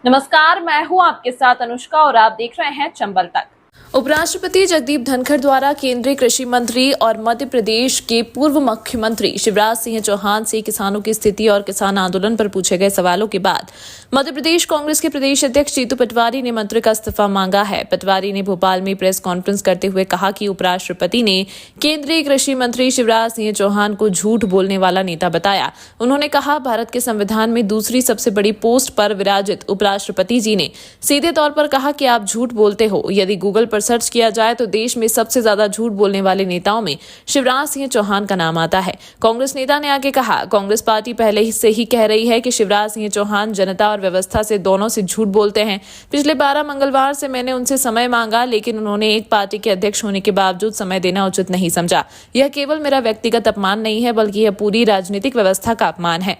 नमस्कार, मैं हूं आपके साथ अनुष्का और आप देख रहे हैं चंबल तक। उपराष्ट्रपति जगदीप धनखड़ द्वारा केंद्रीय कृषि मंत्री और मध्य प्रदेश के पूर्व मुख्यमंत्री शिवराज सिंह चौहान से किसानों की स्थिति और किसान आंदोलन पर पूछे गए सवालों के बाद मध्य प्रदेश कांग्रेस के प्रदेश अध्यक्ष जीतू पटवारी ने मंत्री का इस्तीफा मांगा है। पटवारी ने भोपाल में प्रेस कॉन्फ्रेंस करते हुए कहा कि उपराष्ट्रपति ने केंद्रीय कृषि मंत्री शिवराज सिंह चौहान को झूठ बोलने वाला नेता बताया। उन्होंने कहा, भारत के संविधान में दूसरी सबसे बड़ी पोस्ट पर विराजित उपराष्ट्रपति जी ने सीधे तौर पर कहा कि आप झूठ बोलते हो। यदि गूगल पर सर्च किया जाए तो देश में सबसे ज्यादा झूठ बोलने वाले नेताओं में शिवराज सिंह चौहान का नाम आता है। कांग्रेस नेता ने आगे कहा, कांग्रेस पार्टी पहले से ही कह रही है कि शिवराज सिंह चौहान जनता और व्यवस्था से दोनों से झूठ बोलते हैं। पिछले 12 मंगलवार से मैंने उनसे समय मांगा, लेकिन उन्होंने एक पार्टी के अध्यक्ष होने के बावजूद समय देना उचित नहीं समझा। यह केवल मेरा व्यक्तिगत अपमान नहीं है, बल्कि यह पूरी राजनीतिक व्यवस्था का अपमान है।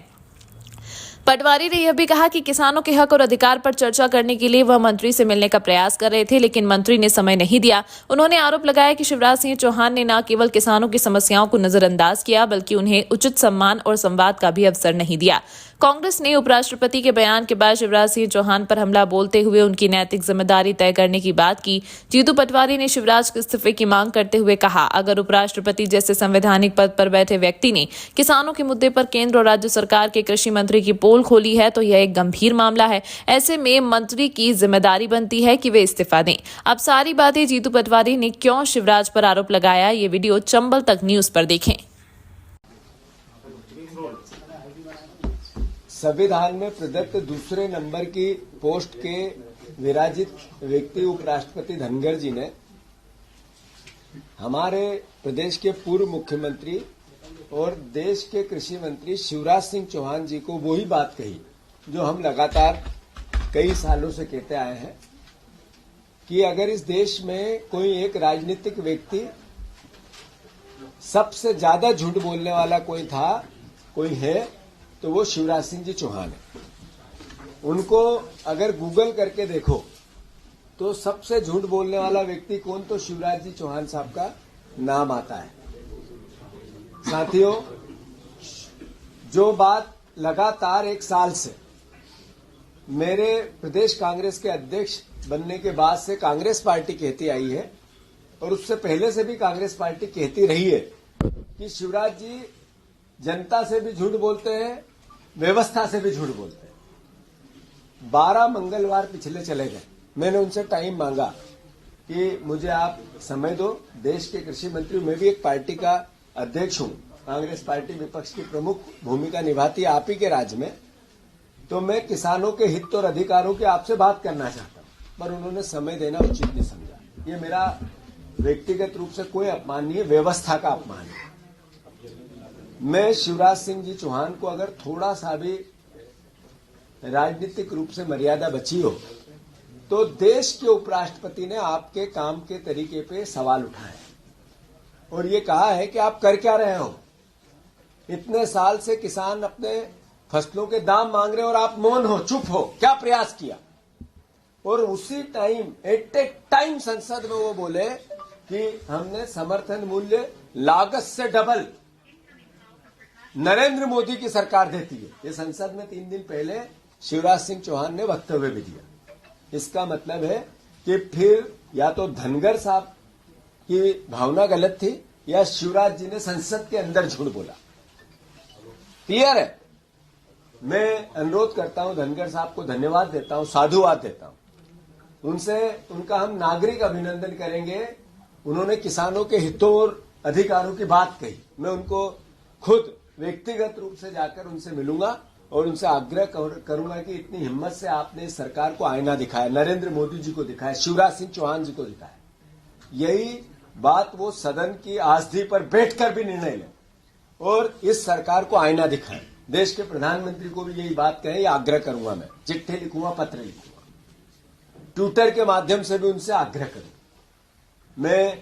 पटवारी ने यह भी कहा कि किसानों के हक और अधिकार पर चर्चा करने के लिए वह मंत्री से मिलने का प्रयास कर रहे थे, लेकिन मंत्री ने समय नहीं दिया। उन्होंने आरोप लगाया कि शिवराज सिंह चौहान ने न केवल किसानों की समस्याओं को नजरअंदाज किया, बल्कि उन्हें उचित सम्मान और संवाद का भी अवसर नहीं दिया। कांग्रेस ने उपराष्ट्रपति के बयान के बाद शिवराज सिंह चौहान पर हमला बोलते हुए उनकी नैतिक जिम्मेदारी तय करने की बात की। जीतू पटवारी ने शिवराज के इस्तीफे की मांग करते हुए कहा, अगर उपराष्ट्रपति जैसे संवैधानिक पद पर बैठे व्यक्ति ने किसानों के मुद्दे पर केंद्र और राज्य सरकार के कृषि मंत्री की पोल खोली है तो यह एक गंभीर मामला है। ऐसे में मंत्री की जिम्मेदारी बनती है कि वे इस्तीफा दें। अब सारी बातें जीतू पटवारी ने क्यों शिवराज पर आरोप लगाया, ये वीडियो चंबल तक न्यूज पर देखें। संविधान में प्रदत्त दूसरे नंबर की पोस्ट के विराजित व्यक्ति उपराष्ट्रपति धनखड़ जी ने हमारे प्रदेश के पूर्व मुख्यमंत्री और देश के कृषि मंत्री शिवराज सिंह चौहान जी को वही बात कही जो हम लगातार कई सालों से कहते आए हैं कि अगर इस देश में कोई एक राजनीतिक व्यक्ति सबसे ज्यादा झूठ बोलने वाला कोई है तो वो शिवराज सिंह जी चौहान है। उनको अगर गूगल करके देखो तो सबसे झूठ बोलने वाला व्यक्ति कौन, तो शिवराज जी चौहान साहब का नाम आता है। साथियों, जो बात लगातार एक साल से मेरे प्रदेश कांग्रेस के अध्यक्ष बनने के बाद से कांग्रेस पार्टी कहती आई है और उससे पहले से भी कांग्रेस पार्टी कहती रही है कि शिवराज जी जनता से भी झूठ बोलते हैं, व्यवस्था से भी झूठ बोलते हैं। 12 मंगलवार पिछले चले गए, मैंने उनसे टाइम मांगा कि मुझे आप समय दो, देश के कृषि मंत्री, मैं भी एक पार्टी का अध्यक्ष हूं, कांग्रेस पार्टी विपक्ष की प्रमुख भूमिका निभाती है आप ही के राज्य में, तो मैं किसानों के हित और अधिकारों की आपसे बात करना चाहता हूं। पर उन्होंने समय देना उचित नहीं समझा। ये मेरा व्यक्तिगत रूप से कोई अपमान नहीं है, व्यवस्था का अपमान है। मैं शिवराज सिंह जी चौहान को अगर थोड़ा सा भी राजनीतिक रूप से मर्यादा बची हो तो देश के उपराष्ट्रपति ने आपके काम के तरीके पे सवाल उठाए और ये कहा है कि आप कर क्या रहे हो। इतने साल से किसान अपने फसलों के दाम मांग रहे हो और आप मौन हो, चुप हो, क्या प्रयास किया। और उसी टाइम एट ए टाइम संसद में वो बोले कि हमने समर्थन मूल्य लागत से डबल नरेंद्र मोदी की सरकार देती है। ये संसद में 3 दिन पहले शिवराज सिंह चौहान ने वक्तव्य भी दिया। इसका मतलब है कि फिर या तो धनखड़ साहब की भावना गलत थी या शिवराज जी ने संसद के अंदर झूठ बोला। क्लियर है। मैं अनुरोध करता हूं, धनखड़ साहब को धन्यवाद देता हूं, साधुवाद देता हूं। उनका हम नागरिक अभिनंदन करेंगे। उन्होंने किसानों के हितों और अधिकारों की बात कही। मैं उनको खुद व्यक्तिगत रूप से जाकर उनसे मिलूंगा और उनसे आग्रह करूंगा कि इतनी हिम्मत से आपने इस सरकार को आईना दिखाया, नरेंद्र मोदी जी को दिखाया, शिवराज सिंह चौहान जी को दिखाया। यही बात वो सदन की आसदी पर बैठकर भी निर्णय लें और इस सरकार को आईना दिखाएं। देश के प्रधानमंत्री को भी यही बात कहें, यह आग्रह करूंगा। मैं चिट्ठी लिखूंगा, पत्र लिखूंगा, ट्विटर के माध्यम से भी उनसे आग्रह करूंगा। मैं